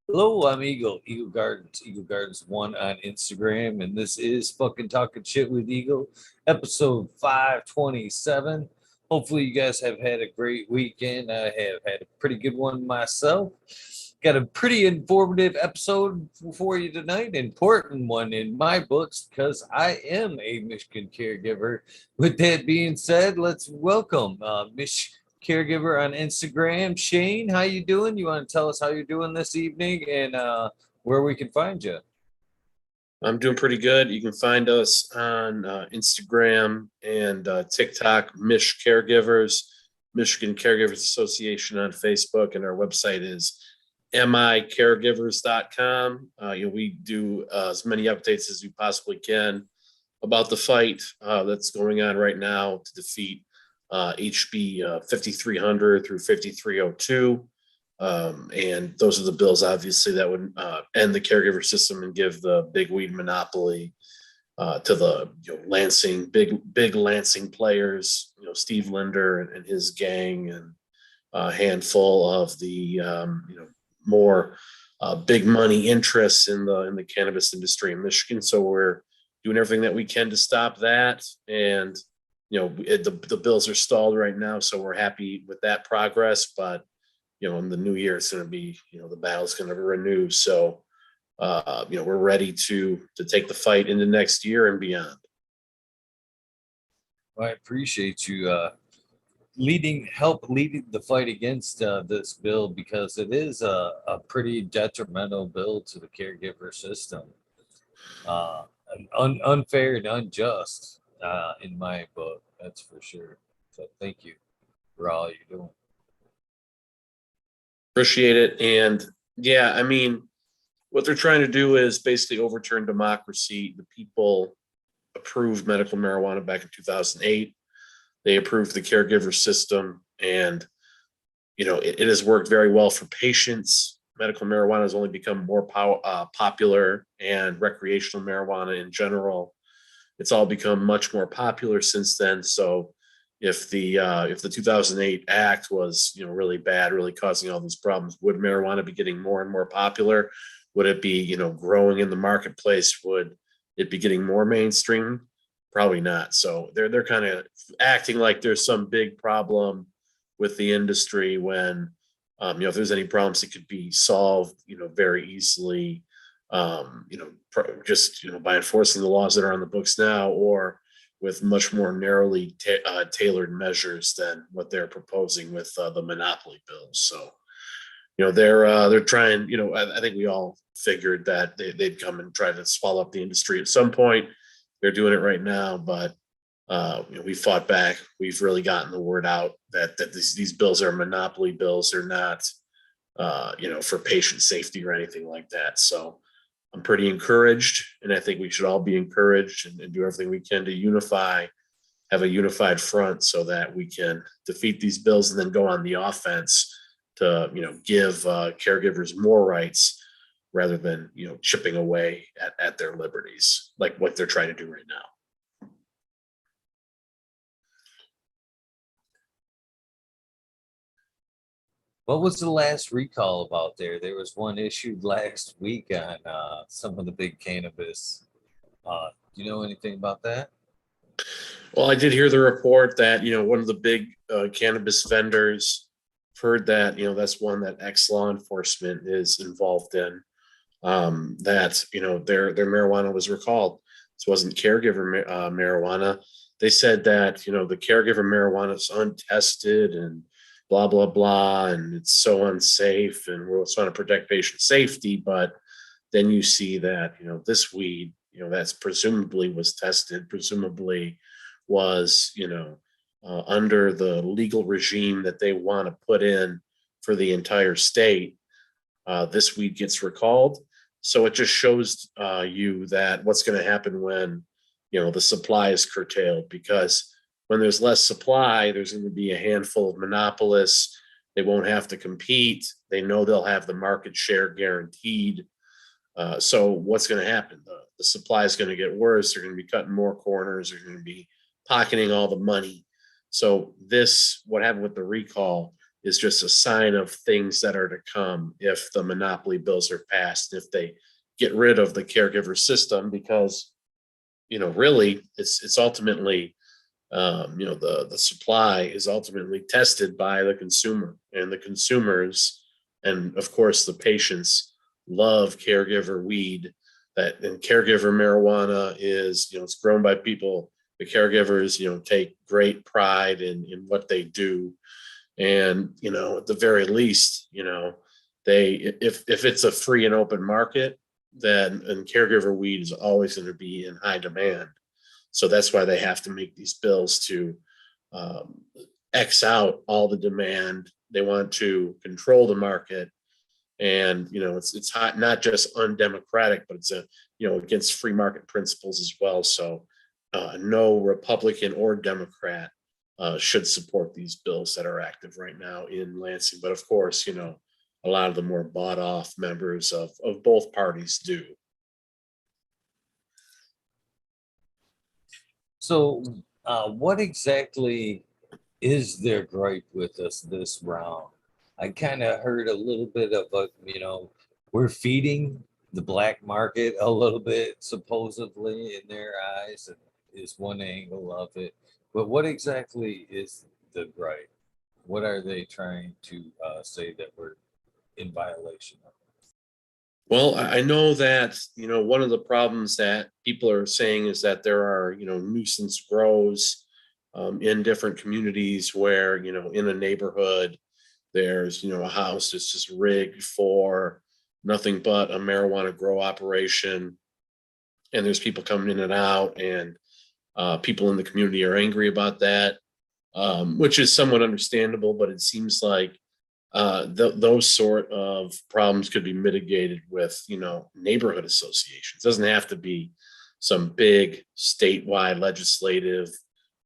Hello, I'm Eagle Gardens 1 on Instagram, and this is fucking Talking Shit with Eagle, episode 527. Hopefully, you guys have had a great weekend. I have had a pretty good one myself. Got a pretty informative episode for you tonight, important one in my books because I am a Michigan caregiver. With that being said, let's welcome caregiver on Instagram. Shane, how you doing? You want to tell us how you're doing this evening and where we can find you? I'm doing pretty good. You can find us on Instagram and TikTok, MichCaregivers, Michigan Caregivers Association on Facebook, and our website is miccaregivers.com. We do as many updates as we possibly can about the fight that's going on right now to defeat HB 5300 through 5302. And those are the bills, obviously, that would end the caregiver system and give the big weed monopoly to the Lansing big Lansing players. Steve Linder and his gang, and a handful of the more big money interests in the cannabis industry in Michigan. So we're doing everything that we can to stop that. And the bills are stalled right now, so we're happy with that progress. But in the new year, it's going to be, the battle's going to renew. So, we're ready to take the fight into next year and beyond. Well, I appreciate you leading the fight against this bill because it is a pretty detrimental bill to the caregiver system. Unfair and unjust in my book, that's for sure. So thank you for all you're doing. Appreciate it. And yeah, I mean, what they're trying to do is basically overturn democracy. The people approved medical marijuana back in 2008. They approved the caregiver system, and it has worked very well for patients. Medical marijuana has only become more popular, and recreational marijuana in general, it's all become much more popular since then. So if the 2008 act was really bad, really causing all these problems, would marijuana be getting more and more popular? Would it be growing in the marketplace? Would it be getting more mainstream? Probably not. So they're kind of acting like there's some big problem with the industry when if there's any problems, it could be solved very easily, just by enforcing the laws that are on the books now, or with much more narrowly tailored measures than what they're proposing with the monopoly bills. So, they're trying. I think we all figured that they'd come and try to swallow up the industry at some point. They're doing it right now, but we fought back. We've really gotten the word out that these bills are monopoly bills. They're not, for patient safety or anything like that. So I'm pretty encouraged, and I think we should all be encouraged and do everything we can to have a unified front so that we can defeat these bills and then go on the offense to, give caregivers more rights rather than, chipping away at their liberties, like what they're trying to do right now. What was the last recall about there? There was one issued last week on some of the big cannabis. Do you know anything about that? Well, I did hear the report that, one of the big cannabis vendors heard that, that's one that ex law enforcement is involved in, that, their marijuana was recalled. This wasn't caregiver marijuana. They said that, the caregiver marijuana is untested and blah, blah, blah, and it's so unsafe, and we're trying to protect patient safety. But then you see that, this weed, that's presumably was tested, presumably was, under the legal regime that they want to put in for the entire state. This weed gets recalled. So it just shows you that what's going to happen when, the supply is curtailed, because when there's less supply, there's going to be a handful of monopolists. They won't have to compete. They know they'll have the market share guaranteed. So what's going to happen? The supply is going to get worse. They're going to be cutting more corners. They're going to be pocketing all the money. So what happened with the recall, is just a sign of things that are to come if the monopoly bills are passed, if they get rid of the caregiver system, because, really it's ultimately, the supply is ultimately tested by the consumer, and the consumers, and of course the patients, love caregiver weed. That and caregiver marijuana is, it's grown by people. The caregivers, take great pride in what they do. And, at the very least, if it's a free and open market, then and caregiver weed is always going to be in high demand. So that's why they have to make these bills to X out all the demand. They want to control the market, and it's hot, not just undemocratic, but it's against free market principles as well. So no Republican or Democrat should support these bills that are active right now in Lansing. But of course, a lot of the more bought off members of both parties do. So, what exactly is their gripe with us this round? I kind of heard a little bit of we're feeding the black market a little bit, supposedly, in their eyes, and is one angle of it. But what exactly is the gripe? What are they trying to say that we're in violation of? Well, I know that, one of the problems that people are saying is that there are, nuisance grows in different communities where, in a neighborhood, there's, a house that's just rigged for nothing but a marijuana grow operation. And there's people coming in and out, and people in the community are angry about that, which is somewhat understandable, but it seems like those sort of problems could be mitigated with, neighborhood associations. It doesn't have to be some big statewide legislative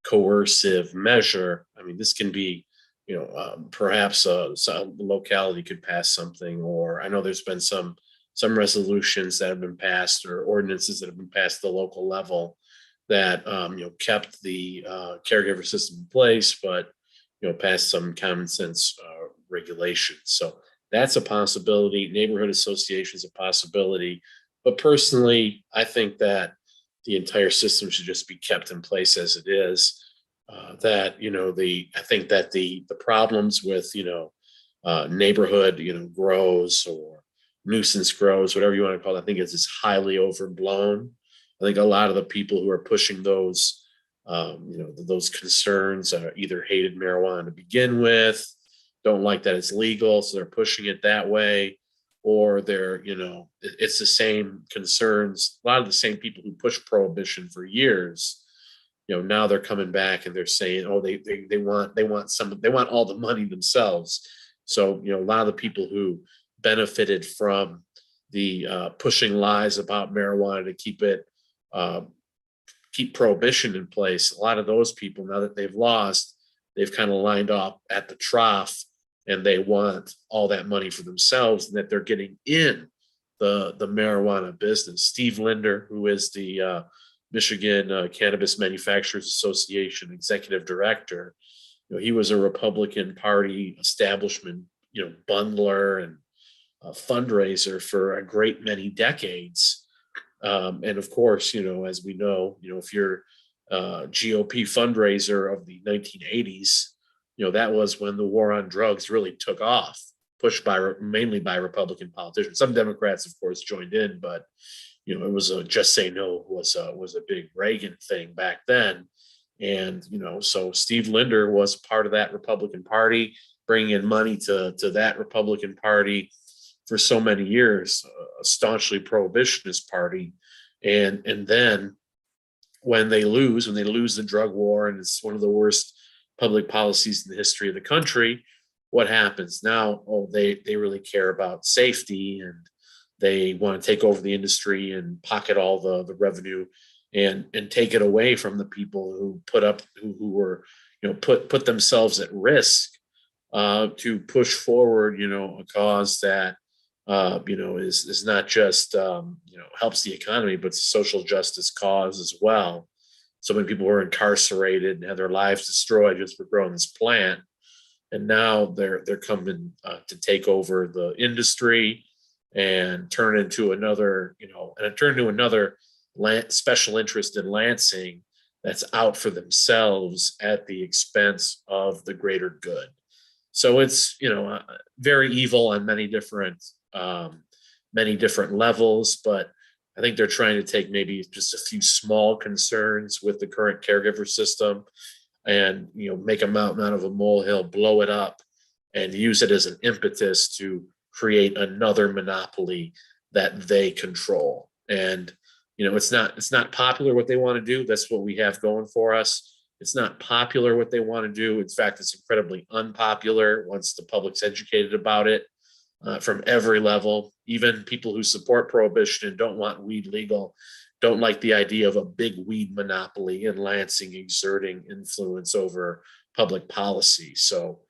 coercive measure. I mean, this can be, perhaps some locality could pass something, or I know there's been some resolutions that have been passed, or ordinances that have been passed at the local level that kept the caregiver system in place, but passed some common sense regulations. So that's a possibility. Neighborhood associations a possibility. But personally, I think that the entire system should just be kept in place as it is. I think that the problems with neighborhood grows or nuisance grows, whatever you want to call it, I think it's highly overblown. I think a lot of the people who are pushing those those concerns either hated marijuana to begin with, don't like that it's legal, so they're pushing it that way, or they're, it's the same concerns. A lot of the same people who pushed prohibition for years, now they're coming back and they're saying, oh, they want all the money themselves. So, a lot of the people who benefited from the pushing lies about marijuana to keep prohibition in place, a lot of those people, now that they've lost, they've kind of lined up at the trough, and they want all that money for themselves, and that they're getting in the marijuana business. Steve Linder, who is the Michigan Cannabis Manufacturers Association executive director, he was a Republican Party establishment, bundler and fundraiser for a great many decades. And of course, as we know, if you're GOP fundraiser of the 1980s, that was when the war on drugs really took off, pushed mainly by Republican politicians. Some Democrats, of course, joined in, but it was Just Say No was a big Reagan thing back then. And so Steve Linder was part of that Republican Party, bringing in money to that Republican Party for so many years, a staunchly prohibitionist party. And then when they lose the drug war, and it's one of the worst public policies in the history of the country, what happens now? Oh, they really care about safety, and they want to take over the industry and pocket all the revenue, and take it away from the people who who were put themselves at risk to push forward a cause that is not just helps the economy, but it's a social justice cause as well. So many people were incarcerated and had their lives destroyed just for growing this plant. and now they're coming to take over the industry and turn into another, special interest in Lansing that's out for themselves at the expense of the greater good. So it's very evil on many different levels, but I think they're trying to take maybe just a few small concerns with the current caregiver system and make a mountain out of a molehill, blow it up, and use it as an impetus to create another monopoly that they control. And it's not popular what they want to do. That's what we have going for us. It's not popular what they want to do. In fact, it's incredibly unpopular once the public's educated about it, from every level. Even people who support prohibition and don't want weed legal don't like the idea of a big weed monopoly in Lansing exerting influence over public policy. So,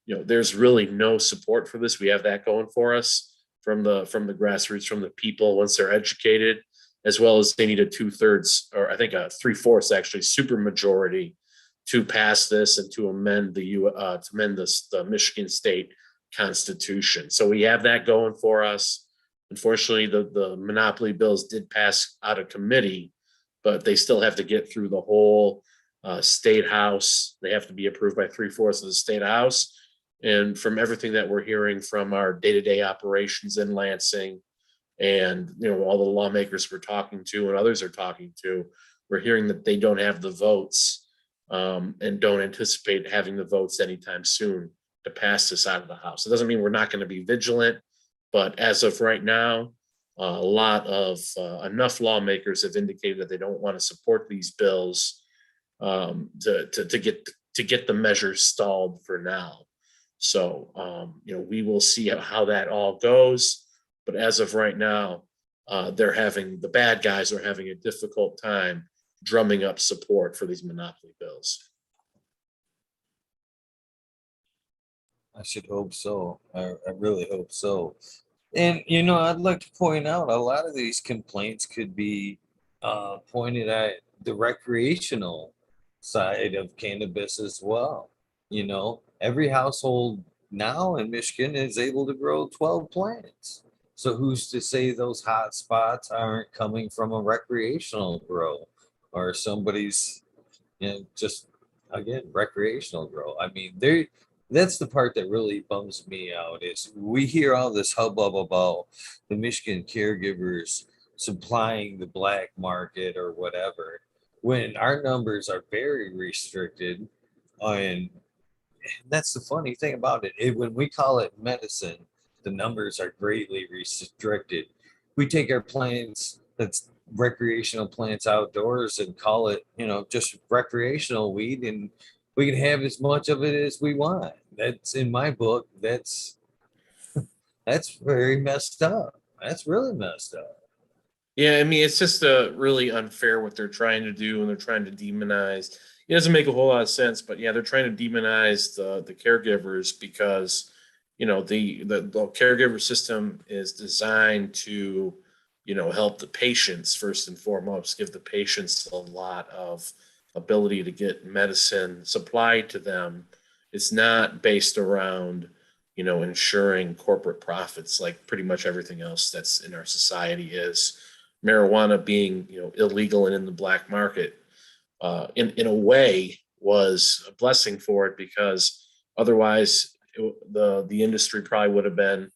there's really no support for this. We have that going for us from the grassroots, from the people once they're educated, as well as they need a 2/3, or I think a 3/4 actually, super majority to pass this and to amend the Michigan State Constitution. So we have that going for us. Unfortunately, the monopoly bills did pass out of committee, but they still have to get through the whole state house. They have to be approved by 3/4 of the state house. And from everything that we're hearing from our day-to-day operations in Lansing, and all the lawmakers we're talking to and others are talking to, we're hearing that they don't have the votes, and don't anticipate having the votes anytime soon to pass this out of the House. It doesn't mean we're not going to be vigilant, but as of right now, enough lawmakers have indicated that they don't want to support these bills, to get the measures stalled for now. So we will see how that all goes. But as of right now, the bad guys are having a difficult time drumming up support for these monopoly bills. I should hope so. I really hope so. And I'd like to point out a lot of these complaints could be pointed at the recreational side of cannabis as well. Every household now in Michigan is able to grow 12 plants. So who's to say those hot spots aren't coming from a recreational grow or somebody's, just again, recreational grow? I mean, that's the part that really bums me out is we hear all this hubbub about the Michigan caregivers supplying the black market or whatever, when our numbers are very restricted. And that's the funny thing about it. When we call it medicine, the numbers are greatly restricted. We take our plants, that's recreational plants outdoors, and call it, just recreational weed, and we can have as much of it as we want. That's, in my book, that's very messed up. That's really messed up. Yeah, I mean, it's just really unfair what they're trying to do, and they're trying to demonize. It doesn't make a whole lot of sense, but yeah, they're trying to demonize the caregivers because the caregiver system is designed to help the patients first and foremost, give the patients a lot of ability to get medicine supplied to them. It's not based around ensuring corporate profits like pretty much everything else that's in our society is. Marijuana being illegal and in the black market, in a way, was a blessing for it, because otherwise the industry probably would have been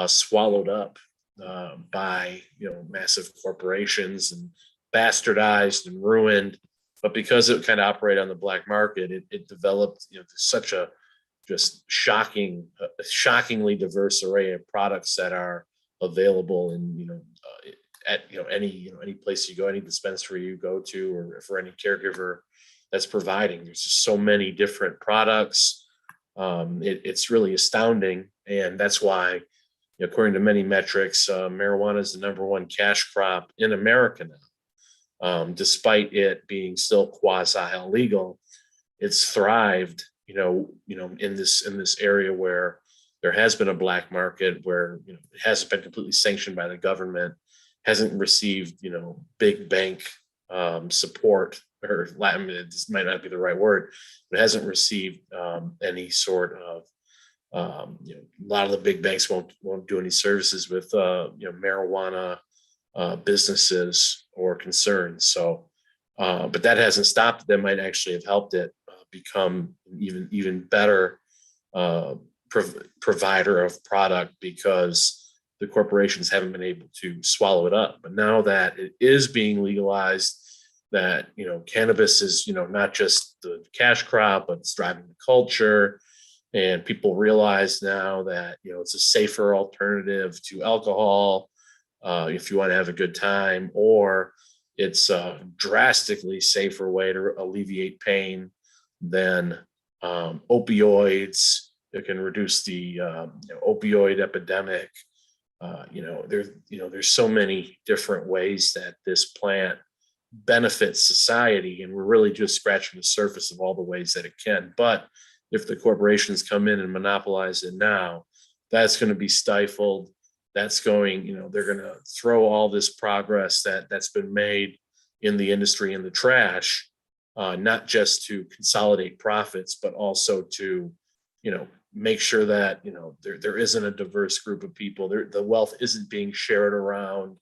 swallowed up by massive corporations and bastardized and ruined. But because it kind of operated on the black market, it developed such a just shockingly diverse array of products that are available in at any place you go, any dispensary you go to, or for any caregiver that's providing. There's just so many different products. It's really astounding, and that's why, according to many metrics, marijuana is the #1 cash crop in America now. Despite it being still quasi illegal, it's thrived. In this area where there has been a black market, where it hasn't been completely sanctioned by the government, hasn't received big bank support or Latin, this might not be the right word, but hasn't received any sort of, a lot of the big banks won't do any services with marijuana businesses or concerns. So, but that hasn't stopped it. That might actually have helped it become even better provider of product, because the corporations haven't been able to swallow it up. But now that it is being legalized, that cannabis is not just the cash crop, but it's driving the culture, and people realize now that it's a safer alternative to alcohol if you want to have a good time, or it's a drastically safer way to alleviate pain than opioids. It can reduce the opioid epidemic. There's so many different ways that this plant benefits society, and we're really just scratching the surface of all the ways that it can. But if the corporations come in and monopolize it now, that's going to be stifled. That's going, they're going to throw all this progress that's been made in the industry in the trash, not just to consolidate profits, but also to, make sure that, there isn't a diverse group of people. The wealth isn't being shared around,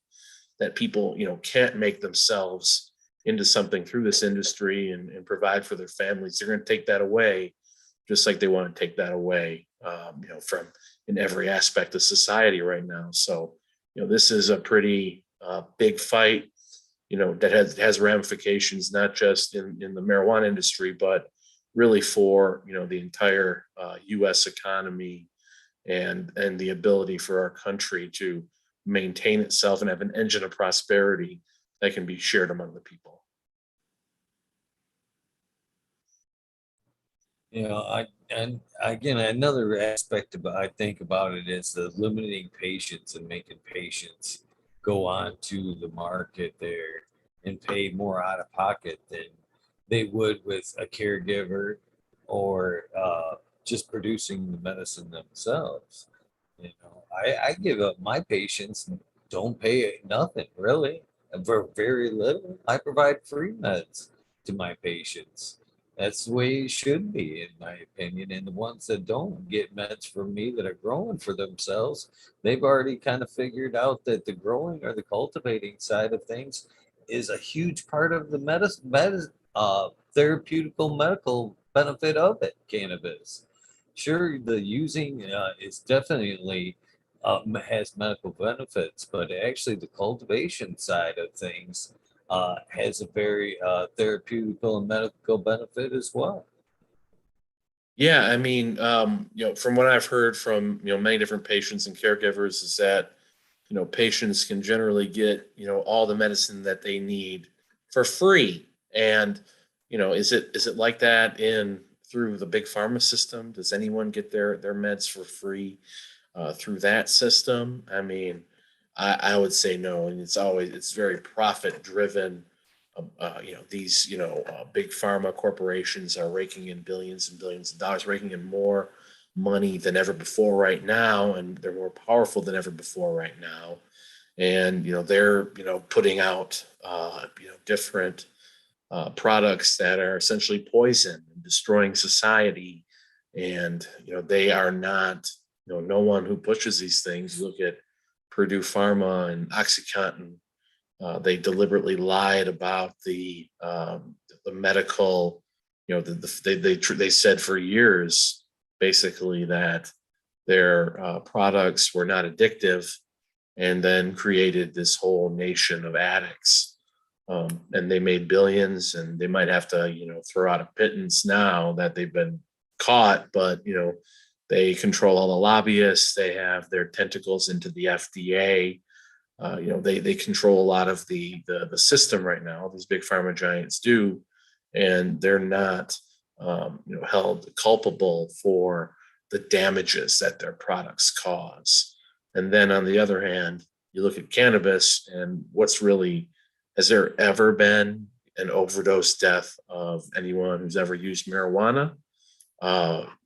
that people, can't make themselves into something through this industry and provide for their families. They're going to take that away, just like they want to take that away, from in every aspect of society right now. So, this is a pretty big fight, that has ramifications, not just in the marijuana industry, but really for, the entire U.S. economy and the ability for our country to maintain itself and have an engine of prosperity that can be shared among the people. And again, another aspect I think about it is the limiting patients and making patients go on to the market there and pay more out of pocket than they would with a caregiver or just producing the medicine themselves. I give up my patients, don't pay nothing really, for very little. I provide free meds to my patients. That's the way it should be, in my opinion. And the ones that don't get meds from me that are growing for themselves, they've already kind of figured out that the growing or the cultivating side of things is a huge part of the therapeutical medical benefit of it, cannabis. Sure, the using is definitely has medical benefits, but actually the cultivation side of things has a very therapeutical and medical benefit as well. Yeah, I mean, from what I've heard from many different patients and caregivers, is that patients can generally get all the medicine that they need for free. And is it like that in through the big pharma system? Does anyone get their meds for free through that system? I mean, I would say no, and it's very profit driven. These big pharma corporations are raking in billions and billions of dollars, raking in more money than ever before right now, and they're more powerful than ever before right now. And they're putting out different products that are essentially poison and destroying society. And they are not, no one who pushes these things. Look at Purdue Pharma and OxyContin. They deliberately lied about the medical, they said for years basically that their products were not addictive, and then created this whole nation of addicts. And they made billions, and they might have to throw out a pittance now that they've been caught, but they control all the lobbyists. They have their tentacles into the FDA. They control a lot of the system right now. These big pharma giants do, and they're not held culpable for the damages that their products cause. And then on the other hand, you look at cannabis, and has there ever been an overdose death of anyone who's ever used marijuana?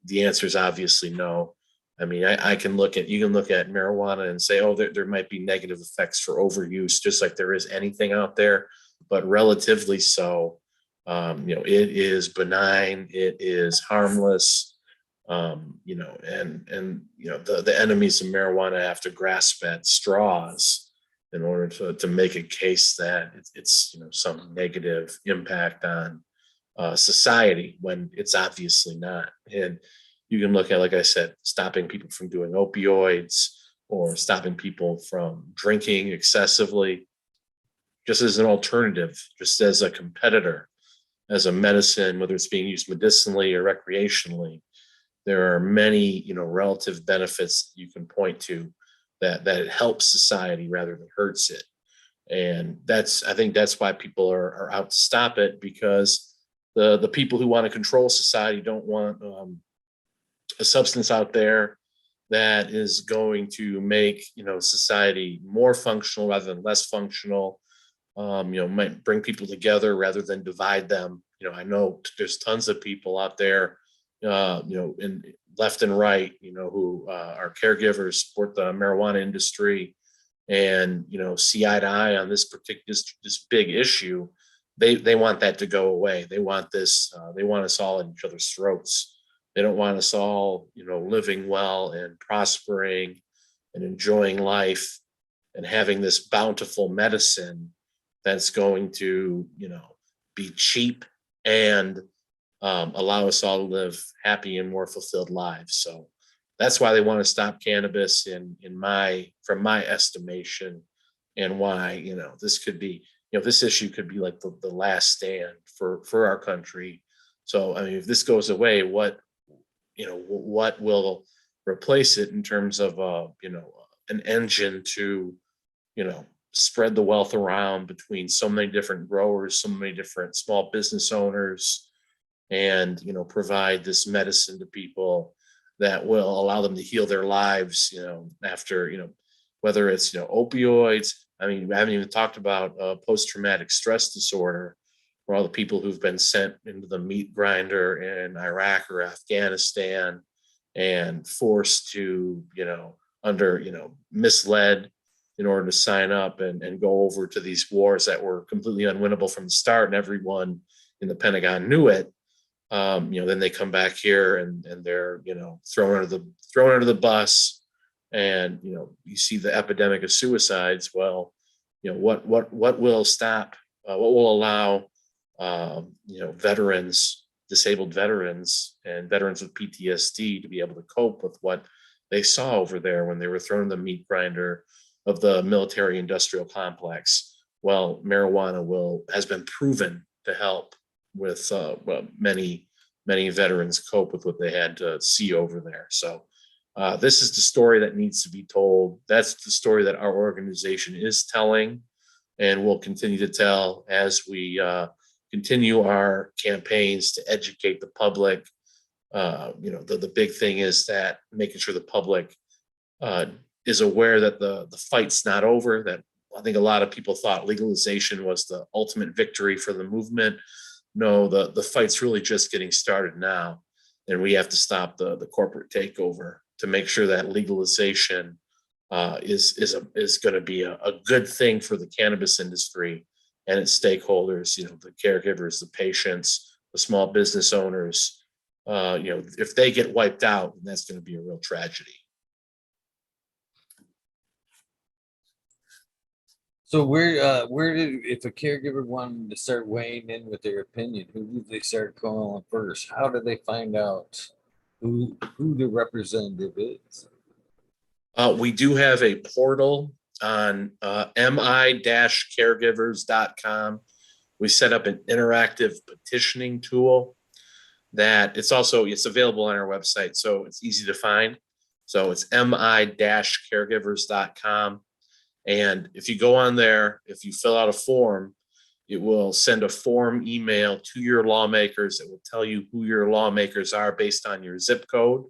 The answer is obviously no. I mean, you can look at marijuana and say, oh, there might be negative effects for overuse, just like there is anything out there, but relatively so. It is benign, it is harmless, and the enemies of marijuana have to grasp at straws in order to make a case that it's some negative impact on society when it's obviously not. And you can look at, like I said, stopping people from doing opioids or stopping people from drinking excessively, just as an alternative, just as a competitor, as a medicine, whether it's being used medicinally or recreationally. There are many, relative benefits you can point to that it helps society rather than hurts it. And I think that's why people are out to stop it, because the people who want to control society don't want a substance out there that is going to make society more functional rather than less functional. Might bring people together rather than divide them. I know there's tons of people out there, in left and right, who are caregivers, support the marijuana industry, and see eye to eye on this big issue. They want that to go away. They want this. They want us all in each other's throats. They don't want us all, living well and prospering and enjoying life and having this bountiful medicine that's going to, be cheap and allow us all to live happy and more fulfilled lives. So that's why they want to stop cannabis from my estimation, and why, this could be, this issue could be like the last stand for our country. So, I mean, if this goes away, what will replace it in terms of, an engine to, spread the wealth around between so many different growers, so many different small business owners, and provide this medicine to people that will allow them to heal their lives, after, whether it's opioids. I mean, we haven't even talked about post-traumatic stress disorder, for all the people who've been sent into the meat grinder in Iraq or Afghanistan and forced to, misled in order to sign up and go over to these wars that were completely unwinnable from the start, and everyone in the Pentagon knew it. Then they come back here and they're, thrown under the bus, and, you see the epidemic of suicides. Well, what will stop, what will allow, veterans, disabled veterans and veterans with PTSD to be able to cope with what they saw over there when they were thrown in the meat grinder of the military industrial complex? Well, marijuana has been proven to help with many veterans cope with what they had to see over there. So this is the story that needs to be told. That's the story that our organization is telling, and will continue to tell as we continue our campaigns to educate the public. The big thing is that making sure the public is aware that the fight's not over. That I think a lot of people thought legalization was the ultimate victory for the movement. No, the fight's really just getting started now, and we have to stop the corporate takeover to make sure that legalization is going to be a good thing for the cannabis industry and its stakeholders. The caregivers, the patients, the small business owners. If they get wiped out, that's going to be a real tragedy. So if a caregiver wanted to start weighing in with their opinion, who do they start calling first? How do they find out who the representative is? We do have a portal on mi-caregivers.com. We set up an interactive petitioning tool that it's available on our website, so it's easy to find. So it's mi-caregivers.com. And if you go on there, if you fill out a form, it will send a form email to your lawmakers. It will tell you who your lawmakers are based on your zip code,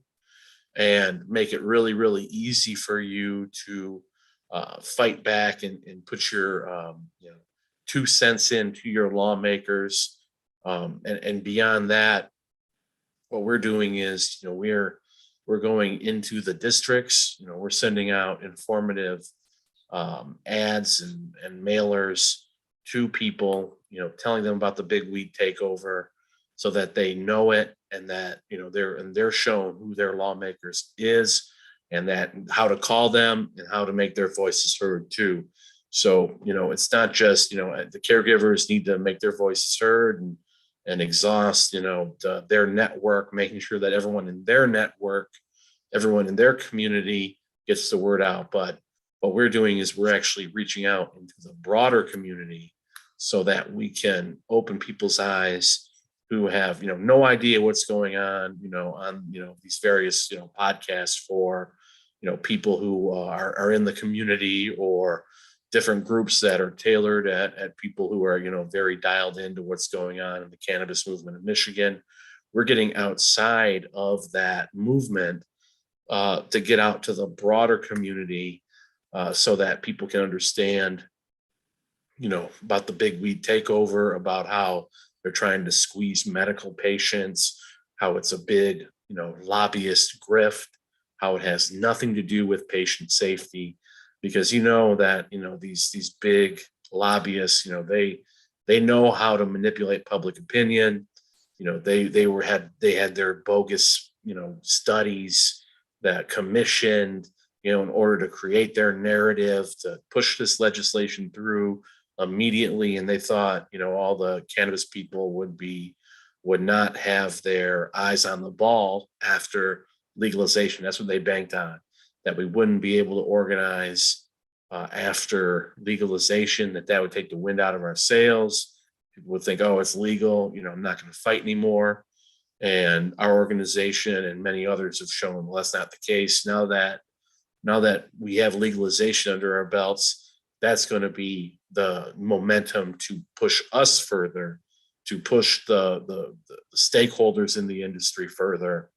and make it really, really easy for you to fight back and put your 2 cents into your lawmakers. And beyond that, what we're doing is, we're going into the districts. We're sending out informative ads and mailers to people telling them about the big weed takeover so that they know it, and that, they're shown who their lawmakers is, and that how to call them and how to make their voices heard too. So, it's not just, the caregivers need to make their voices heard and exhaust, their network, making sure that everyone in their network, everyone in their community gets the word out. But what we're doing is we're actually reaching out into the broader community so that we can open people's eyes who have, no idea what's going on these various, podcasts for, people who are in the community, or different groups that are tailored at people who are, very dialed into what's going on in the cannabis movement in Michigan. We're getting outside of that movement to get out to the broader community so that people can understand, about the big weed takeover, about how they're trying to squeeze medical patients, how it's a big, lobbyist grift, how it has nothing to do with patient safety, because that these big lobbyists, they know how to manipulate public opinion. They had their bogus studies that commissioned in order to create their narrative to push this legislation through immediately, and they thought all the cannabis people would not have their eyes on the ball after legalization. That's what they banked on, that we wouldn't be able to organize after legalization, that would take the wind out of our sails. People would think, oh, it's legal, I'm not going to fight anymore. And our organization and many others have shown, well, that's not the case. Now that we have legalization under our belts, that's going to be the momentum to push us further, to push the stakeholders in the industry further,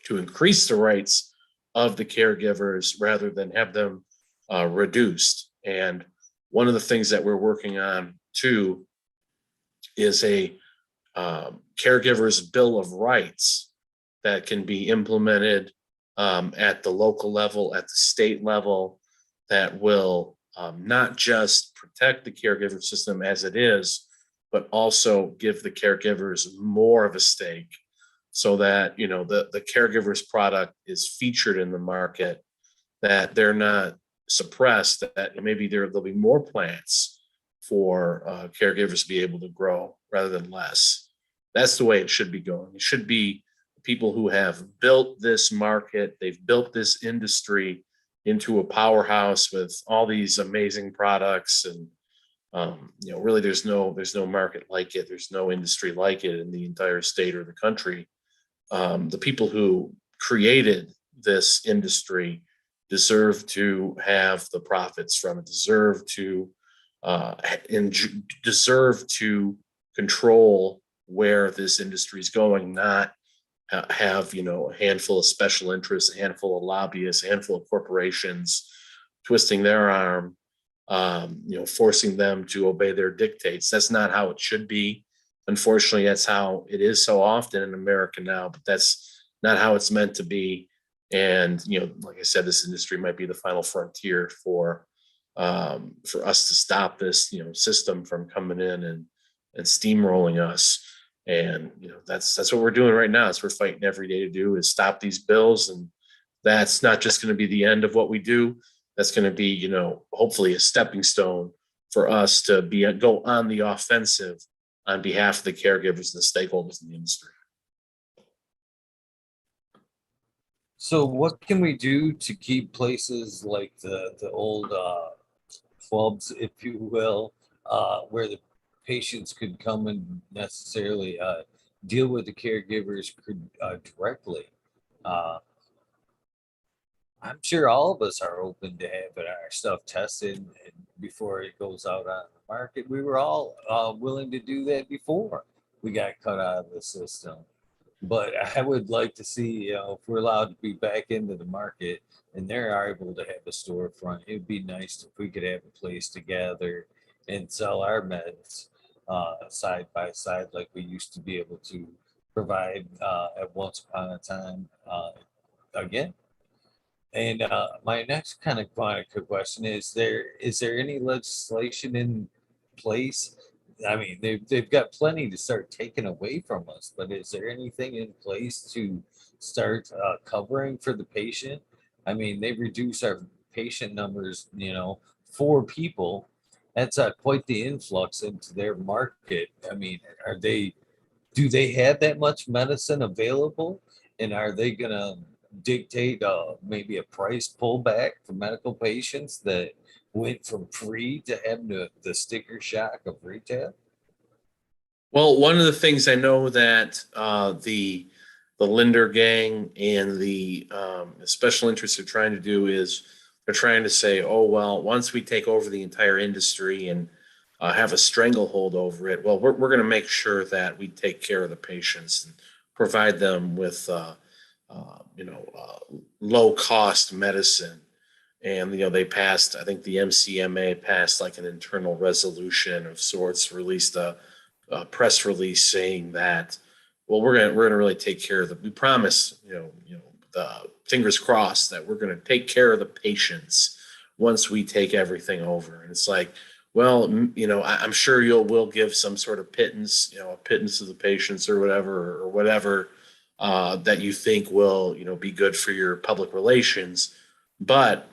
to increase the rights of the caregivers rather than have them reduced. And one of the things that we're working on too is a caregivers bill of rights that can be implemented at the local level, at the state level, that will not just protect the caregiver system as it is, but also give the caregivers more of a stake, so that the caregivers product is featured in the market, that they're not suppressed, that maybe there'll be more plants for caregivers to be able to grow rather than less. That's the way it should be going. It should be people who have built this market, they've built this industry into a powerhouse with all these amazing products, and really there's no market like it, there's no industry like it in the entire state or the country. The people who created this industry deserve to have the profits from it, deserve to control where this industry is going, not have a handful of special interests, a handful of lobbyists, a handful of corporations twisting their arm, forcing them to obey their dictates. That's not how it should be. Unfortunately, that's how it is so often in America now, but that's not how it's meant to be. And like I said, this industry might be the final frontier for us to stop this system from coming in and steamrolling us. And that's what we're doing right now. Is we're fighting every day to do is stop these bills, and that's not just going to be the end of what we do. That's going to be hopefully a stepping stone for us to go on the offensive on behalf of the caregivers and the stakeholders in the industry. So what can we do to keep places like the old clubs, if you will, where the patients could come and necessarily deal with the caregivers directly? I'm sure all of us are open to having our stuff tested and before it goes out on the market. We were all willing to do that before we got cut out of the system. But I would like to see, if we're allowed to be back into the market and they're able to have a storefront, it'd be nice if we could have a place to gather and sell our meds side by side like we used to be able to provide at once upon a time again. And my next kind of question is there any legislation in place I mean, they've got plenty to start taking away from us, but is there anything in place to start covering for the patient? I mean, they reduce our patient numbers, 4 people. That's quite the influx into their market. I mean, do they have that much medicine available? And are they going to dictate maybe a price pullback for medical patients that went from free to having the sticker shock of retail? Well, one of the things I know that the Linder gang and the special interests are trying to do is they're trying to say, oh well, once we take over the entire industry and have a stranglehold over it, well, we're going to make sure that we take care of the patients and provide them with low cost medicine. And they passed, I think the MCMA passed like an internal resolution of sorts, released a press release saying that, well, we're gonna really take care of the. We promise, the fingers crossed that we're gonna take care of the patients once we take everything over. And it's like, well, I'm sure will give some sort of pittance, a pittance to the patients or whatever that you think will, be good for your public relations. But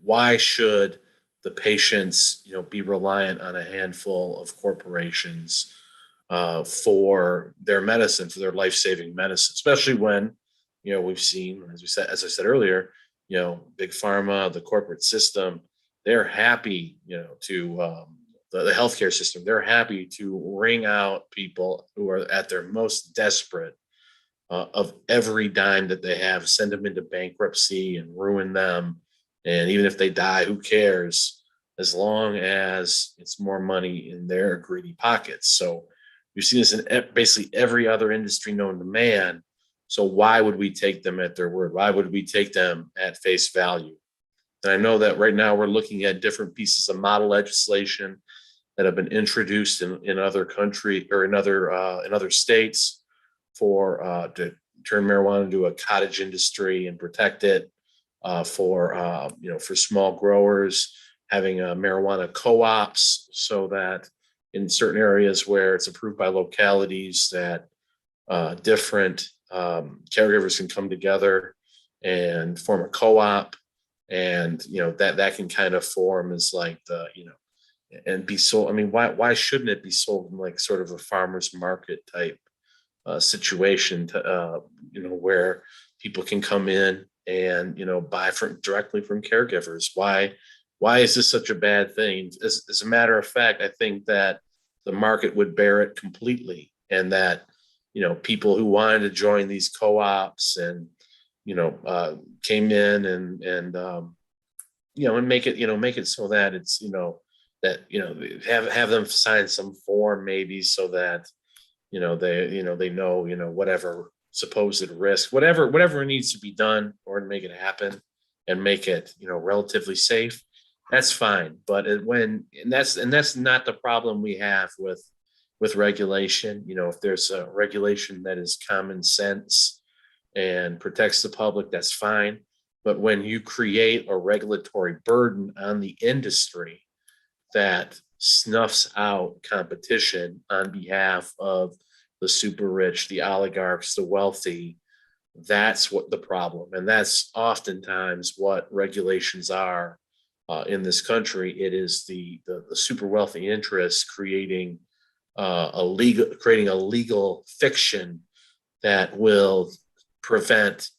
why should the patients, be reliant on a handful of corporations for their medicine, for their life-saving medicine, especially when, we've seen, as I said earlier, big pharma, the corporate system, they're happy, the healthcare system, they're happy to wring out people who are at their most desperate of every dime that they have, send them into bankruptcy and ruin them. And even if they die, who cares? As long as it's more money in their greedy pockets. So we've seen this in basically every other industry known to man. So why would we take them at their word? Why would we take them at face value? And I know that right now we're looking at different pieces of model legislation that have been introduced in other country or in other states to turn marijuana into a cottage industry and protect it for small growers, having marijuana co-ops so that in certain areas where it's approved by localities that different caregivers can come together and form a co-op, and that can kind of form as like and be sold. I mean, why shouldn't it be sold in like sort of a farmer's market type situation to where people can come in and buy directly from caregivers? Why is this such a bad thing? As a matter of fact, I think that the market would bear it completely, and that people who wanted to join these co-ops and came in and make it so that it's that have them sign some form maybe so that they know whatever supposed risk, whatever needs to be done or to make it happen and make it relatively safe. That's fine. But that's not the problem we have with regulation. If there's a regulation that is common sense and protects the public, that's fine. But when you create a regulatory burden on the industry that snuffs out competition on behalf of the super rich, the oligarchs, the wealthy, that's what the problem. And that's oftentimes what regulations are in this country. It is the super wealthy interests creating a legal fiction that will prevent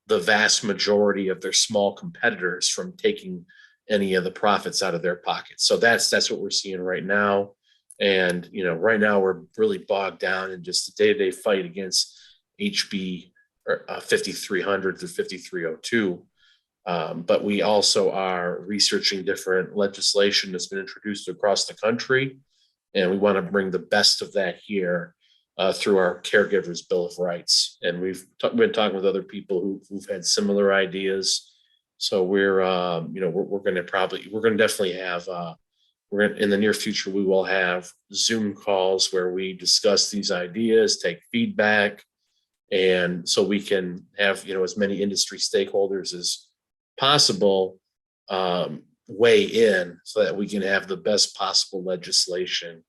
the vast majority of their small competitors from taking any of the profits out of their pockets. So that's what we're seeing right now. And right now we're really bogged down in just the day-to-day fight against HB 5300 through 5302. But we also are researching different legislation that's been introduced across the country, and we want to bring the best of that here through our Caregivers Bill of Rights. And we've been talking with other people who've had similar ideas. So we're going to definitely have in the near future, we will have Zoom calls where we discuss these ideas, take feedback, and so we can have as many industry stakeholders as possible weigh in so that we can have the best possible legislation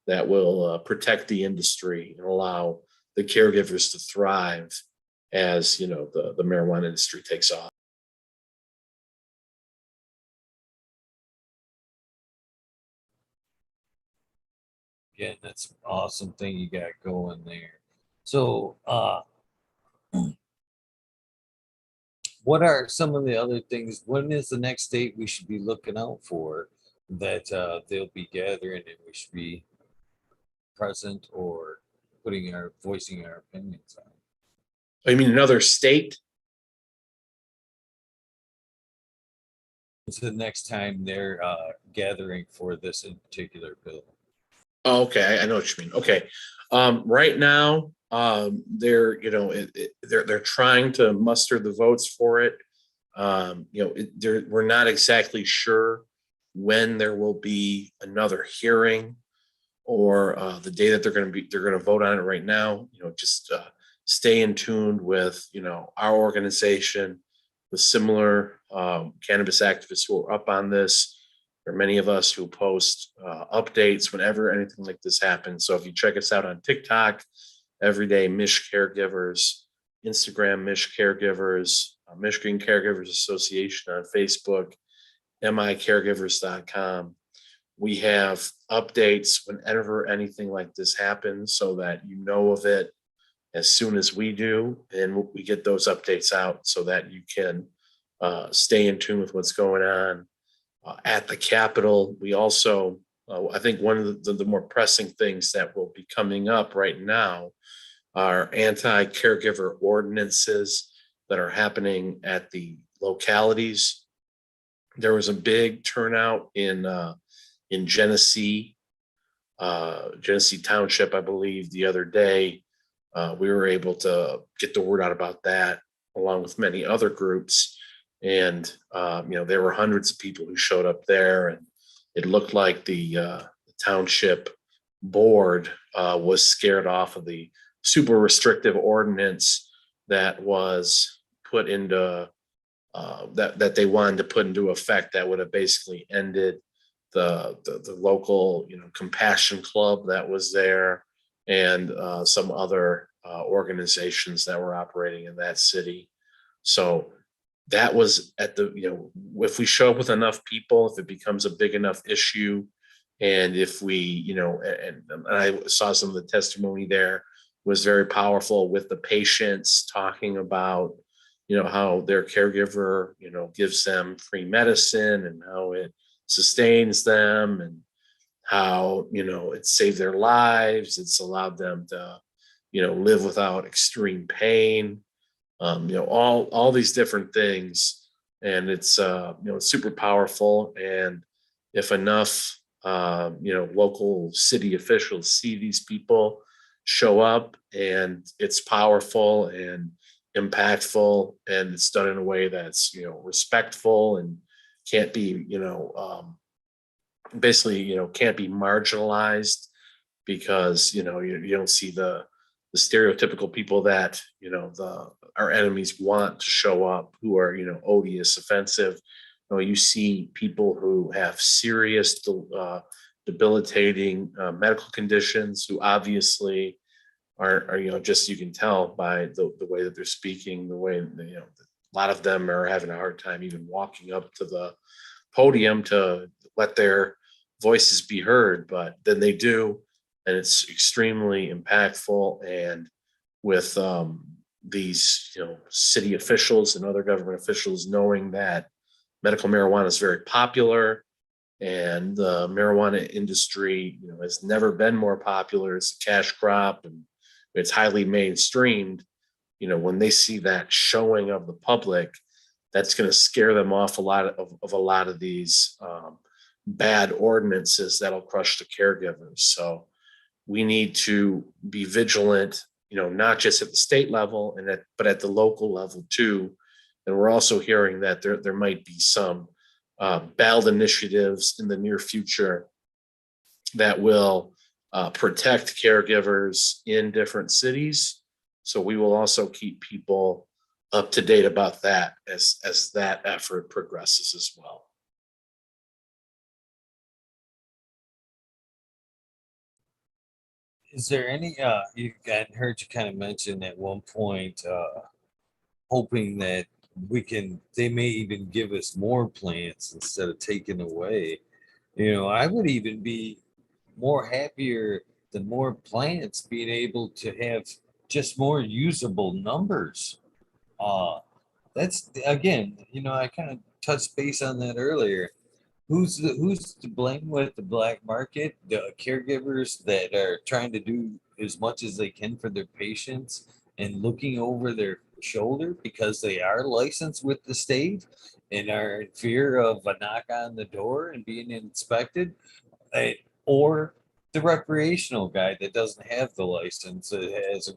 that will protect the industry and allow the caregivers to thrive as the marijuana industry takes off. Yeah, that's an awesome thing you got going there. So, what are some of the other things? When is the next date we should be looking out for that they'll be gathering and we should be present or voicing our opinions on? I mean, another state. It's the next time they're gathering for this in particular bill. Oh, okay, I know what you mean. Okay, right now, they're they're trying to muster the votes for it. We're not exactly sure when there will be another hearing or the day that they're going to vote on it. Right now, just stay in tune with our organization, with similar cannabis activists who are up on this. There are many of us who post updates whenever anything like this happens. So if you check us out on TikTok, everyday MichCaregivers, Instagram MichCaregivers, Michigan Caregivers Association on Facebook, mccaregivers.com. We have updates whenever anything like this happens so that you know of it as soon as we do. And we get those updates out so that you can stay in tune with what's going on. At the Capitol, we also, I think one of the more pressing things that will be coming up right now are anti-caregiver ordinances that are happening at the localities. There was a big turnout in Genesee Township, I believe, the other day. We were able to get the word out about that, along with many other groups. And there were hundreds of people who showed up there, and it looked like the township board was scared off of the super restrictive ordinance that was put into that they wanted to put into effect, that would have basically ended the local compassion club that was there, and some other organizations that were operating in that city. So that was at the if we show up with enough people, if it becomes a big enough issue, and if we and I saw some of the testimony there was very powerful, with the patients talking about how their caregiver gives them free medicine and how it sustains them, and how it saved their lives, it's allowed them to live without extreme pain, all these different things. And it's it's super powerful. And if enough local city officials see these people show up, and it's powerful and impactful, and it's done in a way that's respectful and can't be basically can't be marginalized, because you don't see the stereotypical people that our enemies want to show up, who are odious, offensive. You see people who have serious debilitating medical conditions, who obviously are just, you can tell by the way that they're speaking, the way a lot of them are having a hard time even walking up to the podium to let their voices be heard, but then they do, and it's extremely impactful. And with these city officials and other government officials knowing that medical marijuana is very popular, and the marijuana industry has never been more popular, it's a cash crop, and it's highly mainstreamed. When they see that showing of the public, that's going to scare them off a lot of these bad ordinances that'll crush the caregivers. So we need to be vigilant, not just at the state level but at the local level too. And we're also hearing that there might be some ballot initiatives in the near future that will protect caregivers in different cities. So we will also keep people up to date about that as that effort progresses as well. Is there any, I heard you kind of mention at one point, hoping that they may even give us more plants instead of taking away. I would even be more happier the more plants being able to have just more usable numbers. That's again, I kind of touched base on that earlier. Who's to blame with the black market? The caregivers that are trying to do as much as they can for their patients and looking over their shoulder because they are licensed with the state and are in fear of a knock on the door and being inspected, eh, or the recreational guy that doesn't have the license, that has,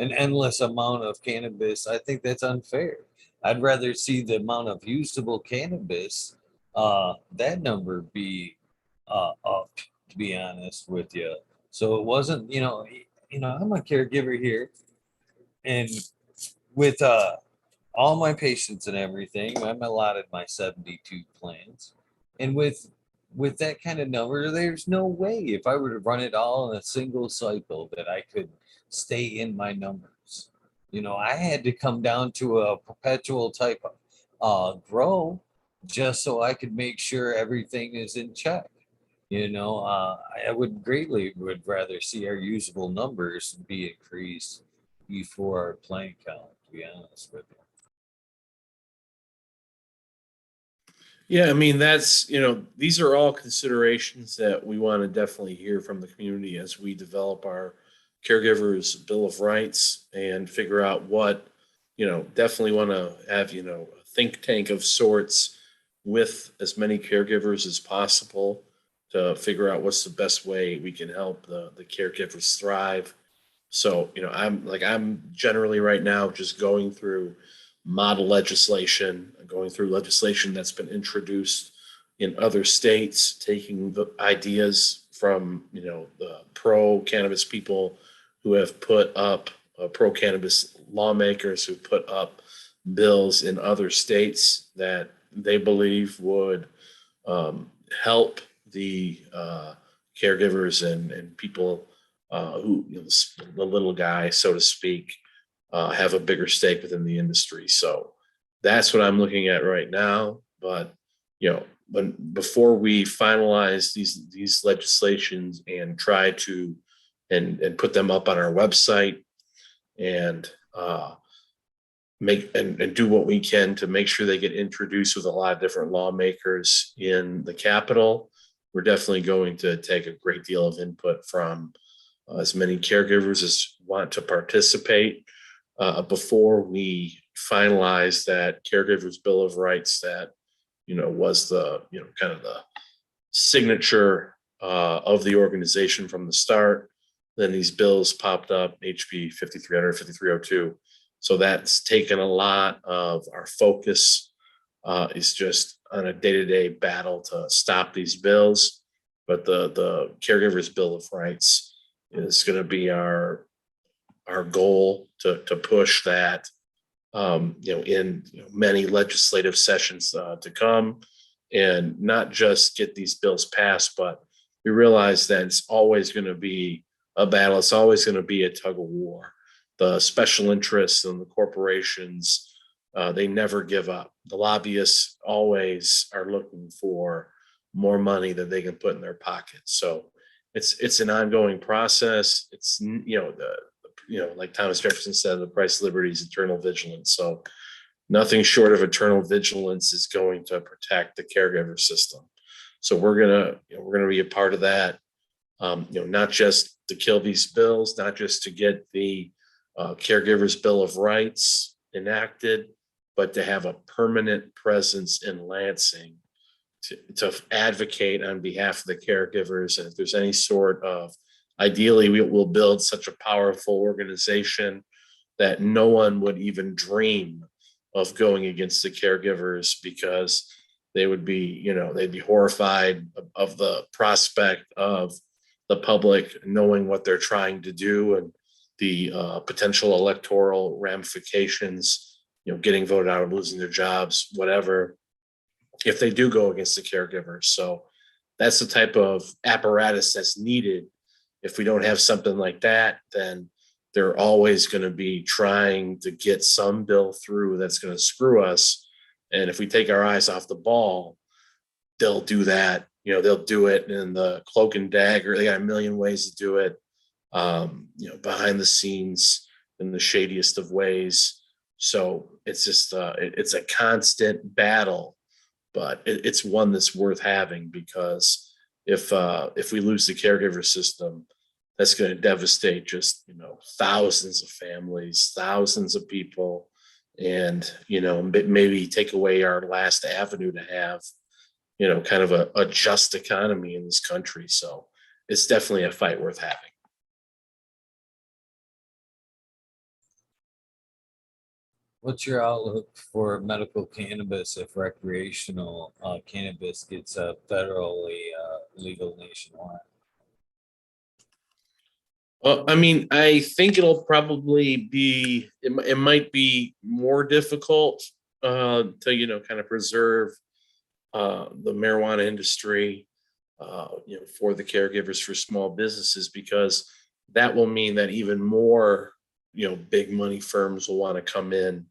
an endless amount of cannabis. I think that's unfair. I'd rather see the amount of usable cannabis, that number be up, to be honest with you. So it wasn't, I'm a caregiver here, and with all my patients and everything, I'm allotted my 72 plans. And with that kind of number, there's no way if I were to run it all in a single cycle that I could stay in my numbers. I had to come down to a perpetual type of grow just so I could make sure everything is in check. I would rather see our usable numbers be increased before our plant count, to be honest with you. Yeah, I mean, that's, these are all considerations that we want to definitely hear from the community as we develop our caregivers Bill of Rights and figure out what, definitely want to have, a think tank of sorts with as many caregivers as possible to figure out what's the best way we can help the caregivers thrive. So, I'm generally right now just going through model legislation, going through legislation that's been introduced in other states, taking the ideas from, the pro cannabis people who have put up pro cannabis lawmakers who put up bills in other states that they believe would help the caregivers and people who, the little guy, so to speak, have a bigger stake within the industry. So that's what I'm looking at right now. But when before we finalize these legislations and try to and put them up on our website and make and do what we can to make sure they get introduced with a lot of different lawmakers in the Capitol, we're definitely going to take a great deal of input from as many caregivers as want to participate before we finalize that caregivers Bill of Rights that was the kind of the signature of the organization from the start. Then these bills popped up, HB 5300, 5302. So that's taken a lot of our focus. Is just on a day-to-day battle to stop these bills. But the caregivers Bill of Rights is going to be our goal to push that in many legislative sessions to come, and not just get these bills passed, but we realize that it's always going to be a battle. It's always going to be a tug of war. The special interests and the corporations, they never give up. The lobbyists always are looking for more money that they can put in their pockets. So it's an ongoing process. It's like Thomas Jefferson said, the price of liberty is eternal vigilance. So nothing short of eternal vigilance is going to protect the caregiver system. So we're gonna be a part of that. Not just to kill these bills, not just to get the caregivers Bill of Rights enacted, but to have a permanent presence in Lansing to advocate on behalf of the caregivers. And if there's any sort of, ideally, we will build such a powerful organization that no one would even dream of going against the caregivers, because they would be, they'd be horrified of the prospect of the public knowing what they're trying to do and the potential electoral ramifications, getting voted out or losing their jobs, whatever, if they do go against the caregivers. So that's the type of apparatus that's needed If we don't have something like that, then they're always going to be trying to get some bill through that's going to screw us. And if we take our eyes off the ball, they'll do that. They'll do it in the cloak and dagger. They got a million ways to do it, behind the scenes in the shadiest of ways. So it's just, it's a constant battle, but it's one that's worth having, because if we lose the caregiver system, that's going to devastate just, thousands of families, thousands of people, and, maybe take away our last avenue to have, kind of a just economy in this country. So it's definitely a fight worth having. What's your outlook for medical cannabis if recreational cannabis gets federally legal nationwide? Well, I mean, I think it'll probably be, it might be more difficult to, kind of preserve the marijuana industry, for the caregivers, for small businesses, because that will mean that even more, big money firms will want to come in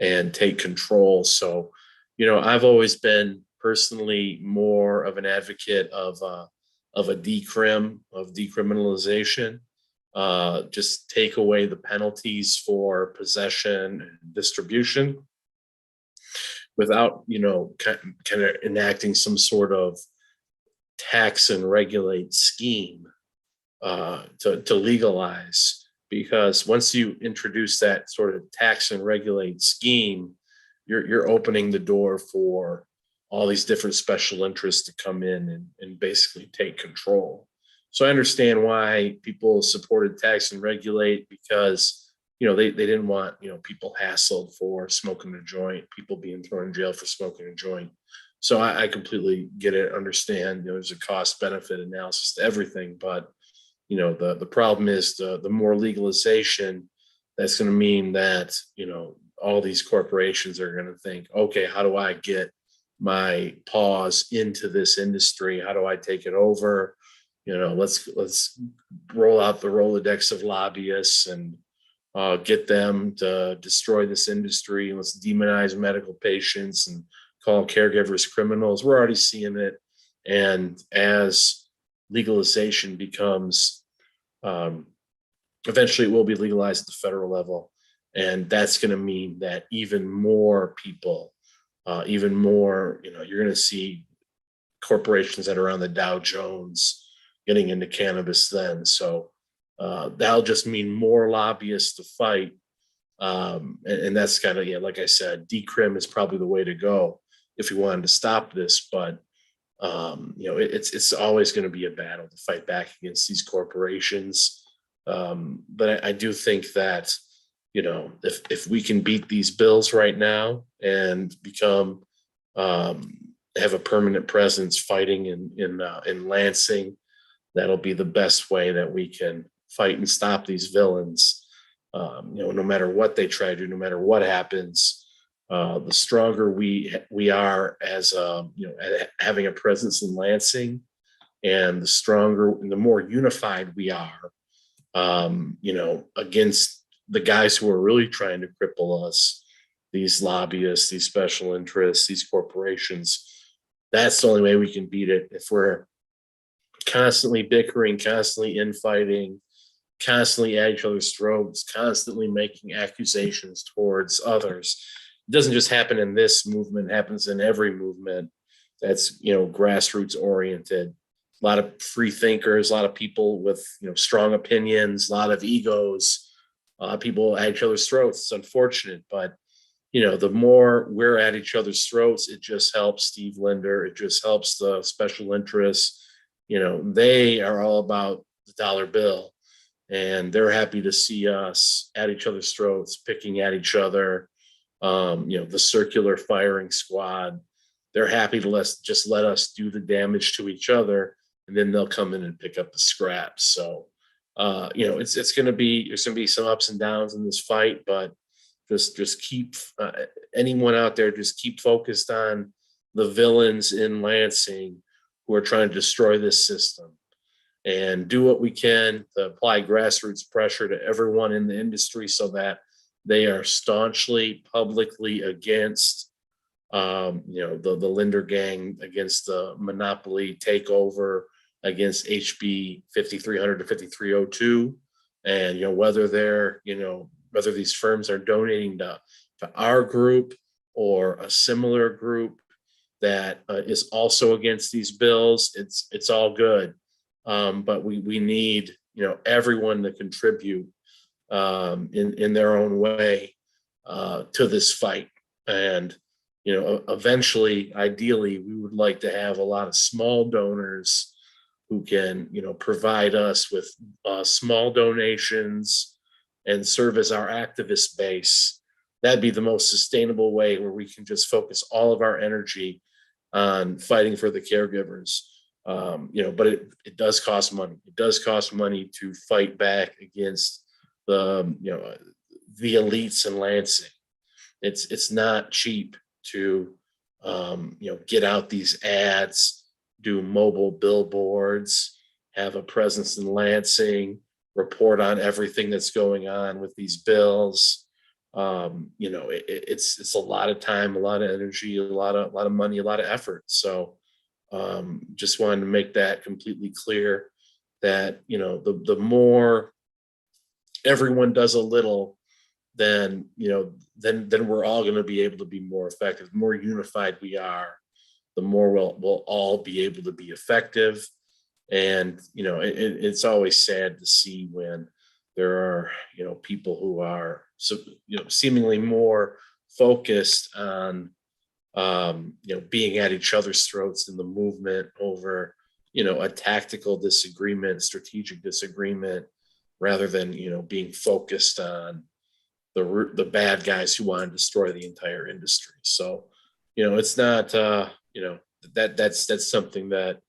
and take control. So, I've always been personally more of an advocate of a decriminalization. Just take away the penalties for possession and distribution without, kind of enacting some sort of tax and regulate scheme to legalize. Because once you introduce that sort of tax and regulate scheme, you're opening the door for all these different special interests to come in and basically take control. So I understand why people supported tax and regulate, because they didn't want people hassled for smoking a joint, people being thrown in jail for smoking a joint. So I completely get it, understand there's a cost benefit analysis to everything, but the problem is the more legalization, that's going to mean that all these corporations are going to think, okay, how do I get my paws into this industry? How do I take it over? Let's roll out the Rolodex of lobbyists and get them to destroy this industry. Let's demonize medical patients and call caregivers criminals. We're already seeing it. And as legalization becomes, eventually it will be legalized at the federal level. And that's going to mean that even more people, even more, you're going to see corporations that are on the Dow Jones getting into cannabis then. So that'll just mean more lobbyists to fight. And that's kind of, like I said, decrim is probably the way to go if we wanted to stop this. But it's always going to be a battle to fight back against these corporations. But I do think that, if we can beat these bills right now and become, have a permanent presence fighting in Lansing, that'll be the best way that we can fight and stop these villains. No matter what they try to do, no matter what happens, the stronger we are as having a presence in Lansing, and the stronger and the more unified we are, against the guys who are really trying to cripple us, these lobbyists, these special interests, these corporations. That's the only way we can beat it. If we're constantly bickering, constantly infighting, constantly at each other's throats, constantly making accusations towards others. It doesn't just happen in this movement, it happens in every movement that's grassroots oriented. A lot of free thinkers, a lot of people with strong opinions, a lot of egos, people at each other's throats. It's unfortunate, but the more we're at each other's throats, it just helps Steve Linder. It just helps the special interests. They are all about the dollar bill, and they're happy to see us at each other's throats, picking at each other. The circular firing squad, they're happy to let us do the damage to each other, and then they'll come in and pick up the scraps. So, there's going to be some ups and downs in this fight, but just keep anyone out there, just keep focused on the villains in Lansing who are trying to destroy this system. and do what we can to apply grassroots pressure to everyone in the industry so that they are staunchly publicly against the Linder gang, against the monopoly takeover, against HB 5300 to 5302, and whether these firms are donating to our group or a similar group that is also against these bills. It's all good, but we need everyone to contribute in their own way to this fight. And eventually, ideally, we would like to have a lot of small donors who can provide us with small donations and serve as our activist base. That'd be the most sustainable way, where we can just focus all of our energy on fighting for the caregivers. But it does cost money. It does cost money to fight back against the elites in Lansing. It's not cheap to get out these ads, do mobile billboards, have a presence in Lansing, report on everything that's going on with these bills. It's a lot of time, a lot of energy, a lot of money, a lot of effort. So just wanted to make that completely clear, that the more everyone does a little, then we're all going to be able to be more effective. The more unified we are, the more we'll all be able to be effective. And it's always sad to see when there are people who are seemingly more focused on being at each other's throats in the movement over a tactical disagreement, strategic disagreement, rather than being focused on the bad guys who want to destroy the entire industry. So it's not that's something that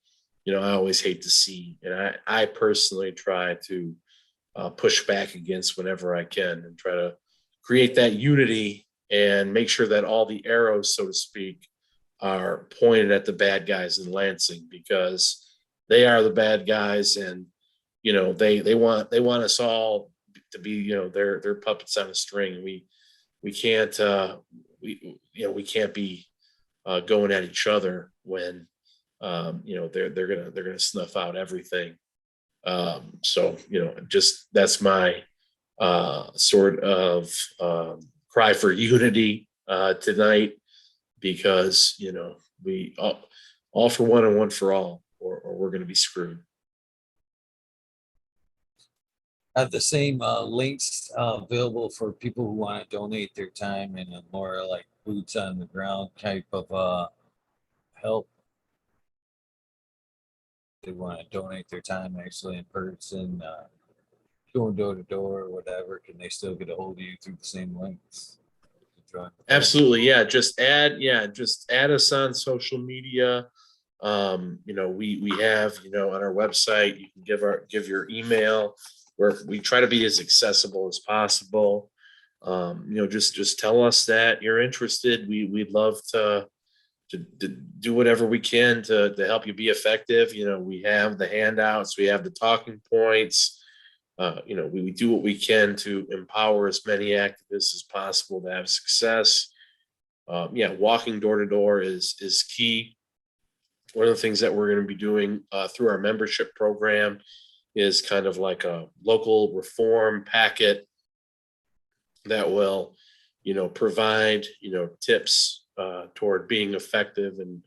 I always hate to see, and I personally try to push back against whenever I can, and try to create that unity and make sure that all the arrows, so to speak, are pointed at the bad guys in Lansing, because they are the bad guys, and they want us all to be their puppets on a string. We can't we can't be going at each other when they're gonna snuff out everything. So just that's my sort of cry for unity tonight, because we all for one and one for all, or we're going to be screwed. Have the same links available for people who want to donate their time in a more like boots on the ground type of help. They want to donate their time actually in person, going door to door or whatever. Can they still get a hold of you through the same links? Absolutely, yeah. Just add us on social media. We have on our website, you can give your email, where we try to be as accessible as possible. Just tell us that you're interested. We'd love to do whatever we can to help you be effective. We have the handouts, we have the talking points. We do what we can to empower as many activists as possible to have success. Walking door to door is key. One of the things that we're going to be doing through our membership program is kind of like a local reform packet that will, provide, tips toward being effective and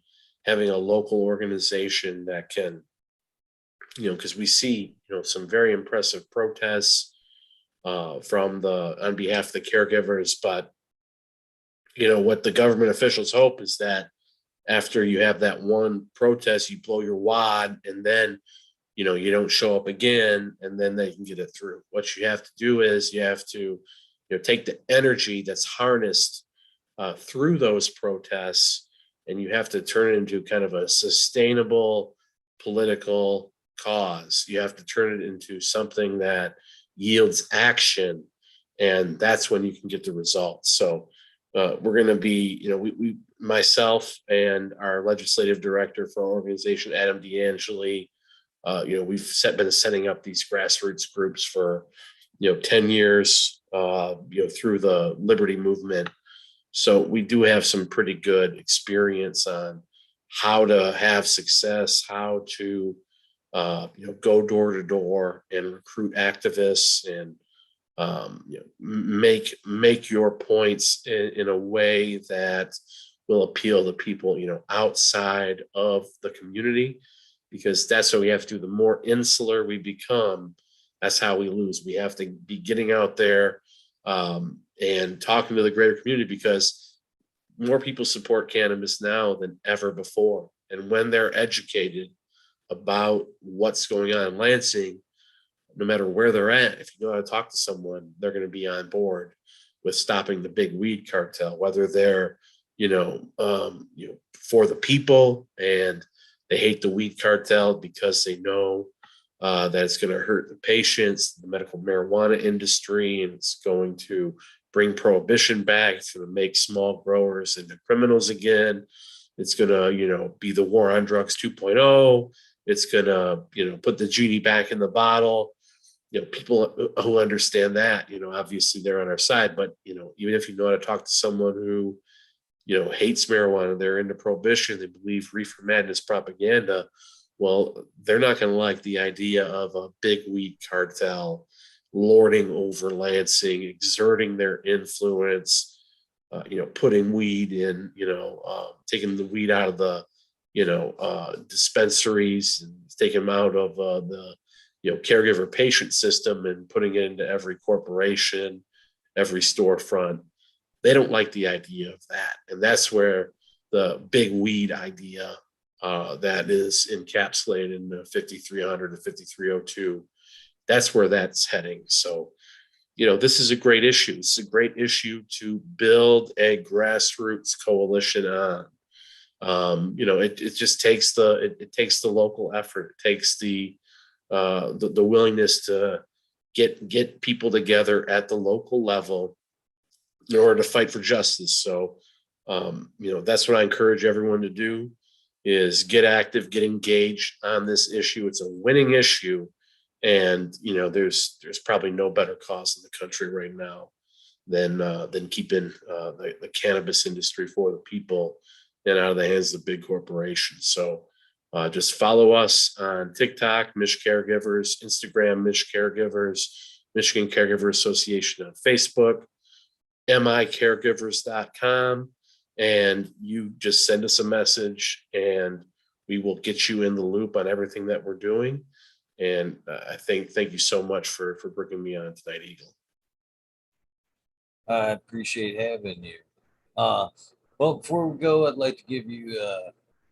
having a local organization that can, because we see, some very impressive protests on behalf of the caregivers, but what the government officials hope is that after you have that one protest, you blow your wad, and then you don't show up again, and then they can get it through. What you have to do is you have to take the energy that's harnessed through those protests, and you have to turn it into kind of a sustainable political cause. You have to turn it into something that yields action, and that's when you can get the results. So we're going to be, we myself and our legislative director for our organization, Adam DeAngeli, We've been setting up these grassroots groups for 10 years, through the Liberty movement. So we do have some pretty good experience on how to have success, how to go door to door and recruit activists, and make your points in a way that will appeal to people outside of the community, because that's what we have to do. The more insular we become, that's how we lose. We have to be getting out there and talking to the greater community, because more people support cannabis now than ever before. And when they're educated about what's going on in Lansing, no matter where they're at, if you know how to talk to someone, they're going to be on board with stopping the big weed cartel, whether they're, for the people and they hate the weed cartel because they know that it's going to hurt the patients, the medical marijuana industry, and it's going to bring prohibition back. It's going to make small growers into criminals again. It's going to, be the war on drugs 2.0. It's going to, put the genie back in the bottle. People who understand that, obviously they're on our side. But, even if you know how to talk to someone who, hates marijuana, they're into prohibition, they believe reefer madness propaganda, well, they're not going to like the idea of a big weed cartel lording over Lansing, exerting their influence, putting weed in, taking the weed out of the, dispensaries, and taking them out of the, caregiver patient system and putting it into every corporation, every storefront. They don't like the idea of that. And that's where the big weed idea that is encapsulated in the 5300 to 5302, that's where that's heading. So, this is a great issue. It's a great issue to build a grassroots coalition on. It just takes it takes the local effort. It takes the willingness to get people together at the local level in order to fight for justice. So, that's what I encourage everyone to do, is get active, get engaged on this issue. It's a winning issue. And, there's probably no better cause in the country right now than keeping the cannabis industry for the people and out of the hands of the big corporations. So just follow us on TikTok, MichCaregivers, Instagram, MichCaregivers, Michigan Caregiver Association on Facebook, mccaregivers.com, and you just send us a message and we will get you in the loop on everything that we're doing. And thank you so much for bringing me on tonight, Eagle. I appreciate having you. Well, before we go, I'd like to give you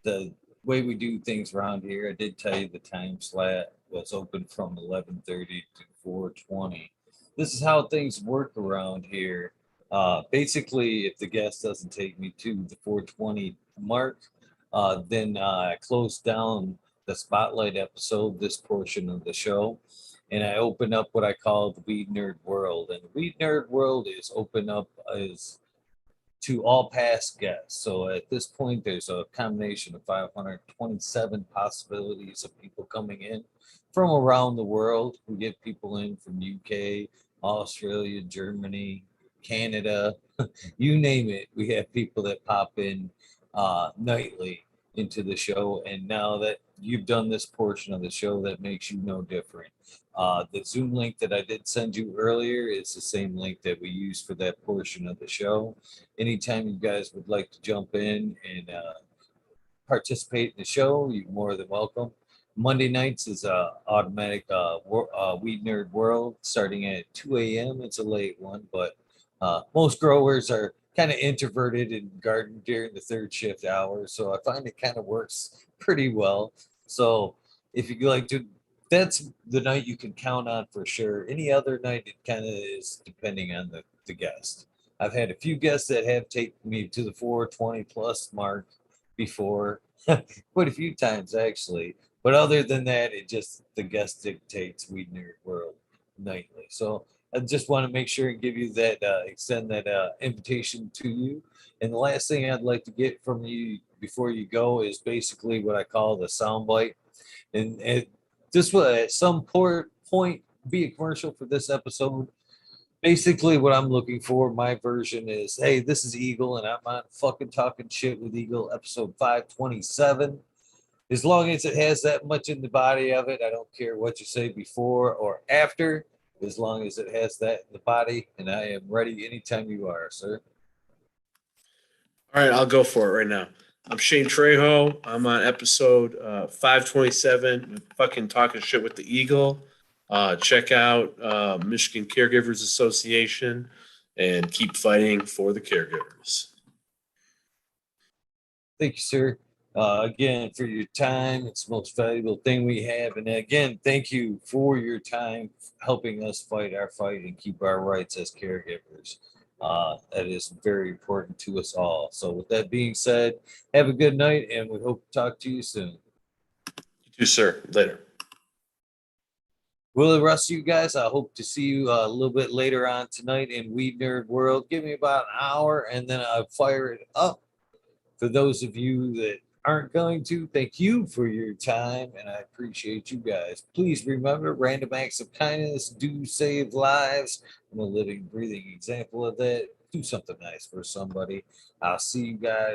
the way we do things around here. I did tell you the time slot was open from 11:30 to 4:20. This is how things work around here. Basically, if the guest doesn't take me to the 4:20 mark, then I close down the spotlight episode, this portion of the show, and I open up what I call the Weed Nerd World. And the Weed Nerd World is open up as to all past guests. So at this point, there's a combination of 527 possibilities of people coming in from around the world. We get people in from UK, Australia, Germany, Canada, you name it. We have people that pop in nightly into the show. And now that you've done this portion of the show, that makes you no different. The Zoom link that I did send you earlier is the same link that we use for that portion of the show. Anytime you guys would like to jump in and participate in the show, you're more than welcome. Monday nights is automatic Weed Nerd World starting at 2 a.m. It's a late one, but most growers are kind of introverted and garden during the third shift hours. So I find it kind of works pretty well. So if you like to, that's the night you can count on for sure. Any other night, it kind of is depending on the guest. I've had a few guests that have taken me to the 420 plus mark before, quite a few times actually. But other than that, it just the guest dictates Weed Nerd World nightly. So I just want to make sure and give you that, extend that invitation to you. And the last thing I'd like to get from you before you go is basically what I call the soundbite. And this will at some point be a commercial for this episode. Basically, what I'm looking for, my version is, hey, this is Eagle, and I'm on fucking talking shit with Eagle, episode 527. As long as it has that much in the body of it, I don't care what you say before or after, as long as it has that in the body, and I am ready anytime you are, sir. All right, I'll go for it right now. I'm Shane Trejo. I'm on episode 527, fucking talking shit with the Eagle. Check out Michigan Caregivers Association and keep fighting for the caregivers. Thank you, sir. Again, for your time. It's the most valuable thing we have. And again, thank you for your time helping us fight our fight and keep our rights as caregivers. That is very important to us all. So, with that being said, have a good night and we hope to talk to you soon. You too, sir. Later. Well, the rest of you guys, I hope to see you a little bit later on tonight in Weed Nerd World. Give me about an hour and then I'll fire it up. For those of you that aren't going to, thank you for your time and I appreciate you guys. Please remember, random acts of kindness do save lives. I'm a living, breathing example of that. Do something nice for somebody. I'll see you guys.